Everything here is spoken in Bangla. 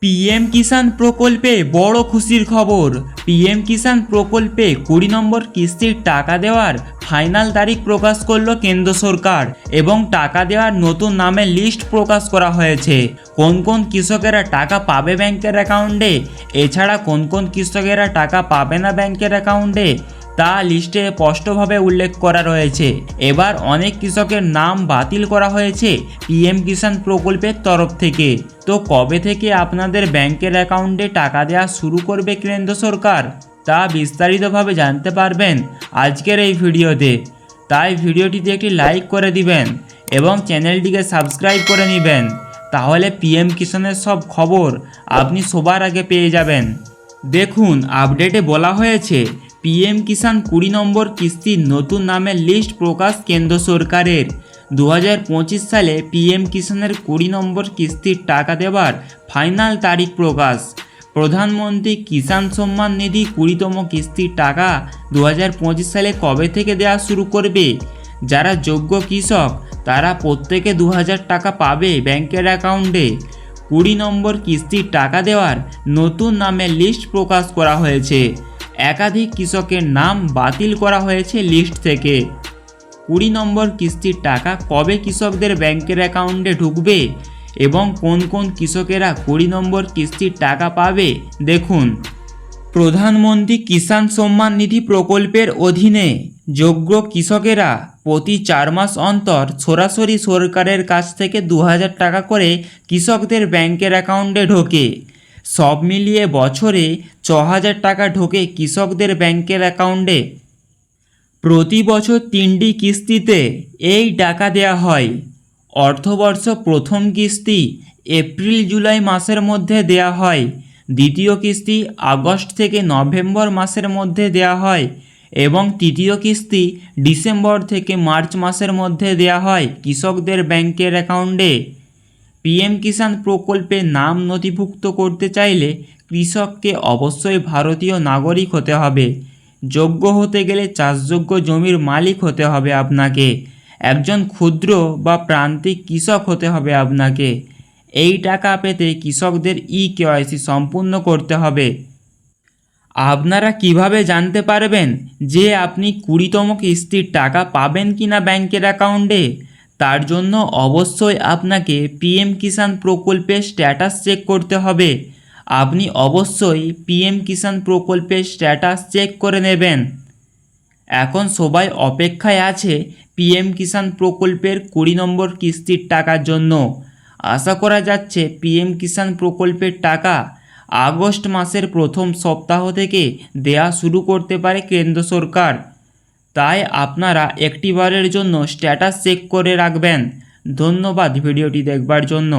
পিএম কিষাণ প্রকল্পে বড় খুশির খবর। পিএম কিষাণ প্রকল্পে 20 নম্বর কিস্তির টাকা দেওয়ার ফাইনাল তারিখ প্রকাশ করলো কেন্দ্র সরকার এবং টাকা দেওয়ার নতুন নামের লিস্ট প্রকাশ করা হয়েছে। কোন কোন কৃষকেরা টাকা পাবে ব্যাংকের অ্যাকাউন্টে, এছাড়া কোন কোন কৃষকেরা টাকা পাবে না ব্যাংকের অ্যাকাউন্টে তা লিস্টে স্পষ্টভাবে উল্লেখ করা রয়েছে। এবার অনেক কৃষকের নাম বাতিল করা হয়েছে পিএম কিষাণ প্রকল্পের তরফ থেকে। তো কবে থেকে আপনাদের ব্যাংকের অ্যাকাউন্টে টাকা দেওয়া শুরু করবে কেন্দ্র সরকার তা বিস্তারিতভাবে জানতে পারবেন আজকের এই ভিডিওতে। তাই ভিডিওটিতে একটি লাইক করে দিবেন এবং চ্যানেলটিকে সাবস্ক্রাইব করে নেবেন, তাহলে পিএম কিষাণের সব খবর আপনি সবার আগে পেয়ে যাবেন। দেখুন, আপডেটে বলা হয়েছে পিএম কিষাণ 20 নম্বর কিস্তির নতুন নামের লিস্ট প্রকাশ কেন্দ্র সরকারের। 2025 সালে পিএম কিষাণের 20 নম্বর কিস্তির টাকা দেওয়ার ফাইনাল তারিখ প্রকাশ। প্রধানমন্ত্রী কিষাণ সম্মান নিধি 20তম কিস্তির টাকা 2025 সালে কবে থেকে দেওয়া শুরু করবে? যারা যোগ্য কৃষক তারা প্রত্যেকে 2000 টাকা পাবে ব্যাংকের অ্যাকাউন্টে। 20 নম্বর কিস্তির টাকা দেওয়ার নতুন নামের লিস্ট প্রকাশ করা হয়েছে। একাধিক কৃষকের নাম বাতিল করা হয়েছে লিস্ট থেকে। 20 নম্বর কিস্তির টাকা কবে কৃষকদের ব্যাংকের অ্যাকাউন্টে ঢুকবে এবং কোন কোন কৃষকেরা 20 নম্বর কিস্তির টাকা পাবে দেখুন। প্রধানমন্ত্রী কিষাণ সম্মান নিধি প্রকল্পের অধীনে যোগ্য কৃষকেরা প্রতি 4 মাস অন্তর সরাসরি সরকারের কাছ থেকে 2000 টাকা করে কৃষকদের ব্যাংকের অ্যাকাউন্টে ঢোকে। সব মিলিয়ে বছরে 6000 টাকা ঢোকে কৃষকদের ব্যাংকের অ্যাকাউন্টে। প্রতি বছর 3টি কিস্তিতে এই টাকা দেওয়া হয়। অর্থবর্ষ প্রথম কিস্তি এপ্রিল জুলাই মাসের মধ্যে দেওয়া হয়, দ্বিতীয় কিস্তি আগস্ট থেকে নভেম্বর মাসের মধ্যে দেওয়া হয় এবং তৃতীয় কিস্তি ডিসেম্বর থেকে মার্চ মাসের মধ্যে দেওয়া হয় কৃষকদের ব্যাংকের অ্যাকাউন্টে। পিএম কিষাণ প্রকল্পে নাম নথিভুক্ত করতে চাইলে কৃষককে অবশ্যই ভারতীয় নাগরিক হতে হবে। যোগ্য হতে গেলে চাষযোগ্য জমির মালিক হতে হবে আপনাকে। একজন ক্ষুদ্র বা প্রান্তিক কৃষক হতে হবে আপনাকে। এই টাকা পেতে কৃষকদের কেওয়াইসি সম্পূর্ণ করতে হবে। আপনারা কিভাবে জানতে পারবেন যে আপনি 20তম কিস্তির টাকা পাবেন কিনা ব্যাংকের অ্যাকাউন্টে? তার জন্য অবশ্যই আপনাকে পিএম কিষাণ প্রকল্পের স্ট্যাটাস চেক করতে হবে। আপনি অবশ্যই পিএম কিষাণ প্রকল্পের স্ট্যাটাস চেক করে নেবেন। এখন সবাই অপেক্ষায় আছে পিএম কিষাণ প্রকল্পের 20 নম্বর কিস্তির টাকার জন্য। আশা করা যাচ্ছে পিএম কিষাণ প্রকল্পের টাকা আগস্ট মাসের প্রথম সপ্তাহ থেকে দেয়া শুরু করতে পারে কেন্দ্র সরকার। তাই আপনারা একটিবারের জন্য স্ট্যাটাস চেক করে রাখবেন। ধন্যবাদ ভিডিওটি দেখবার জন্য।